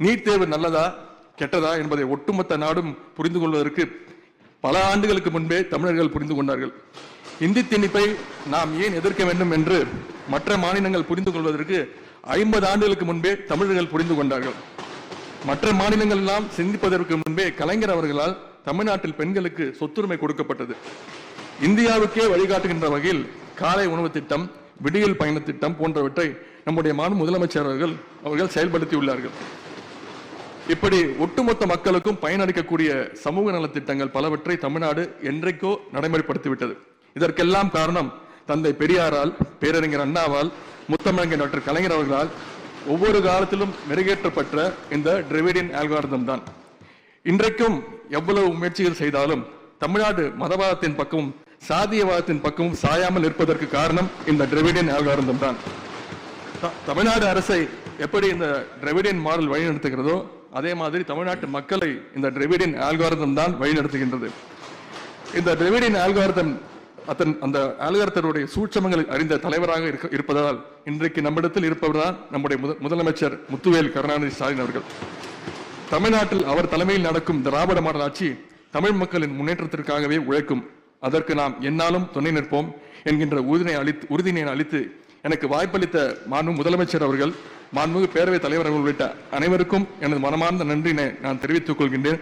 NEET தேர்வு நல்லதா கெட்டதா என்பதை ஒட்டுமொத்த நாடும் புரிந்து கொள்வதற்கு பல ஆண்டுகளுக்கு முன்பே தமிழர்கள் புரிந்து கொண்டார்கள். இந்தி திணிப்பை நாம் ஏன் எதிர்க்க வேண்டும் என்று மற்ற மாநிலங்கள் புரிந்து கொள்வதற்கு 50 ஆண்டுகளுக்கு முன்பே தமிழர்கள் புரிந்து கொண்டார்கள். மற்ற மாநிலங்கள் எல்லாம் சிந்திப்பதற்கு முன்பே கலைஞர் அவர்களால் தமிழ்நாட்டில் பெண்களுக்கு சொத்துரிமை கொடுக்கப்பட்டது. இந்தியாவுக்கே வழிகாட்டுகின்ற வகையில் காலை உணவு திட்டம், விடியல் பயண திட்டம் போன்றவற்றை நம்முடைய மாநில முதலமைச்சர் அவர்கள் செயல்படுத்தியுள்ளார்கள். இப்படி ஒட்டுமொத்த மக்களுக்கும் பயனளிக்கக்கூடிய சமூக நலத்திட்டங்கள் பலவற்றை தமிழ்நாடு என்றைக்கோ நடைமுறைப்படுத்திவிட்டது. இதற்கெல்லாம் காரணம் தந்தை பெரியாரால், பேரறிஞர் அண்ணாவால், முத்தமிழர் டாக்டர் கலைஞர் அவர்களால் ஒவ்வொரு காலத்திலும் மெருகேற்றப்பட்ட இந்த டிராவிடியன் அல்காரிதம் தான். இன்றைக்கும் எவ்வளவு முயற்சிகள் செய்தாலும் தமிழ்நாடு மதவாதத்தின் பக்கமும் சாதியவாதத்தின் பக்கமும் சாயாமல் இருப்பதற்கு காரணம் இந்த டிராவிடியன் அல்காரிதம் தான். தமிழ்நாடு அரசை எப்படி இந்த டிராவிடியன் மாடல் வழிநடத்துகிறதோ அதே மாதிரி தமிழ்நாட்டு மக்களை இந்த டிராவிடியன் அல்காரிதம் தான் வழிநடத்துகின்றது. இந்த டிராவிடியன் அல்காரிதம் அந்த அல்காரிதத்துடைய சூட்சமங்களை அறிந்த தலைவராக இருப்பதால் இன்றைக்கு நம்மிடத்தில் இருப்பவர் தான் நம்முடைய முதலமைச்சர் முத்துவேல் கருணாநிதி ஸ்டாலின் அவர்கள். தமிழ்நாட்டில் அவர் தலைமையில் நடக்கும் திராவிட மாடல் ஆட்சி தமிழ் மக்களின் முன்னேற்றத்திற்காகவே உழைக்கும். அதற்கு நாம் என்னாலும் துணை நிற்போம் என்கின்ற உறுதியினை அளித்து எனக்கு வாய்ப்பளித்த மாண்பு முதலமைச்சர் அவர்கள், மாண்புமிகு பேரவைத் தலைவர் உள்ளிட்ட அனைவருக்கும் எனது மனமார்ந்த நன்றினை நான் தெரிவித்துக் கொள்கின்றேன்.